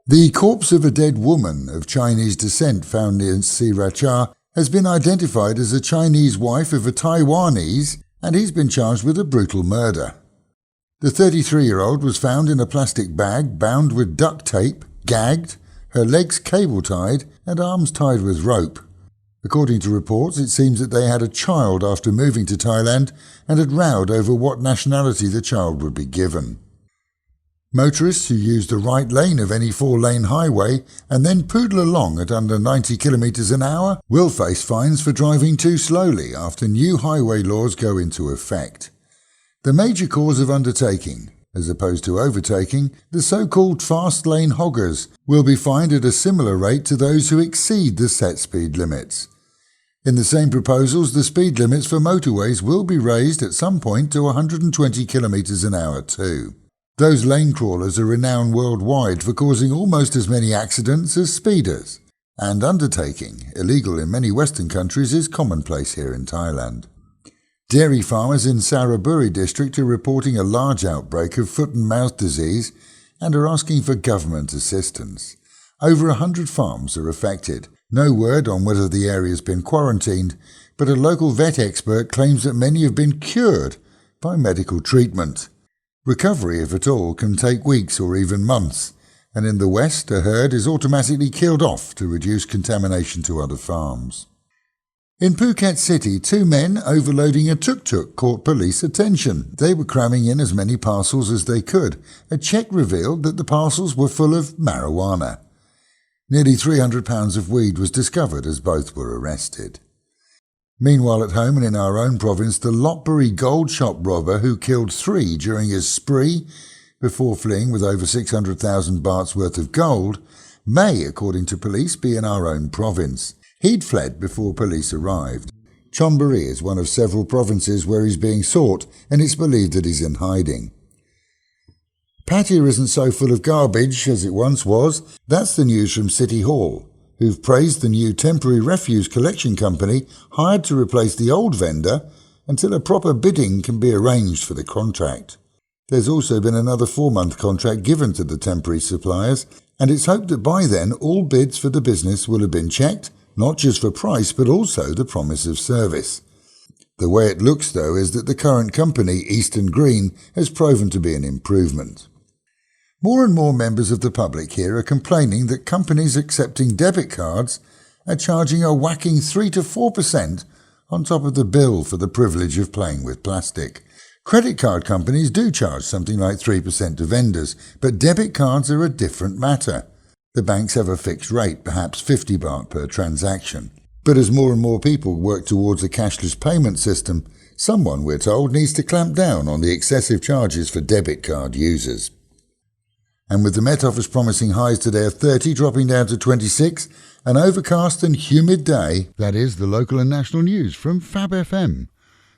The corpse of a dead woman of Chinese descent found near Sriracha has been identified as a Chinese wife of a Taiwanese, and he's been charged with a brutal murder. The 33-year-old was found in a plastic bag bound with duct tape, gagged, her legs cable-tied and arms tied with rope. According to reports, it seems that they had a child after moving to Thailand and had rowed over what nationality the child would be given. Motorists who use the right lane of any 4-lane highway and then poodle along at under 90 km an hour will face fines for driving too slowly after new highway laws go into effect. The major cause of undertaking, as opposed to overtaking, the so-called fast lane hoggers, will be fined at a similar rate to those who exceed the set speed limits. In the same proposals, the speed limits for motorways will be raised at some point to 120 km an hour too. Those lane crawlers are renowned worldwide for causing almost as many accidents as speeders, and undertaking, illegal in many Western countries, is commonplace here in Thailand. Dairy farmers in Saraburi district are reporting a large outbreak of foot and mouth disease and are asking for government assistance. Over 100 farms are affected. No word on whether the area has been quarantined, but a local vet expert claims that many have been cured by medical treatment. Recovery, if at all, can take weeks or even months, and in the West, a herd is automatically killed off to reduce contamination to other farms. In Phuket City, 2 men overloading a tuk-tuk caught police attention. They were cramming in as many parcels as they could. A check revealed that the parcels were full of marijuana. Nearly 300 pounds of weed was discovered as both were arrested. Meanwhile, at home and in our own province, the Lopburi gold shop robber who killed 3 during his spree before fleeing with over 600,000 bahts worth of gold may, according to police, be in our own province. He'd fled before police arrived. Chonburi is one of several provinces where he's being sought, and it's believed that he's in hiding. Pattaya isn't so full of garbage as it once was. That's the news from City Hall, who've praised the new temporary refuse collection company hired to replace the old vendor until a proper bidding can be arranged for the contract. There's also been another 4-month contract given to the temporary suppliers, and it's hoped that by then all bids for the business will have been checked, not just for price but also the promise of service. The way it looks, though, is that the current company, Eastern Green, has proven to be an improvement. More and more members of the public here are complaining that companies accepting debit cards are charging a whacking 3 to 4% on top of the bill for the privilege of playing with plastic. Credit card companies do charge something like 3% to vendors, but debit cards are a different matter. The banks have a fixed rate, perhaps 50 baht per transaction. But as more and more people work towards a cashless payment system, someone, we're told, needs to clamp down on the excessive charges for debit card users. And with the Met Office promising highs today of 30 dropping down to 26, an overcast and humid day. That is the local and national news from Fab FM.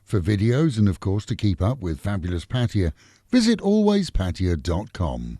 For videos and of course to keep up with fabulous Pattaya, visit alwayspattaya.com.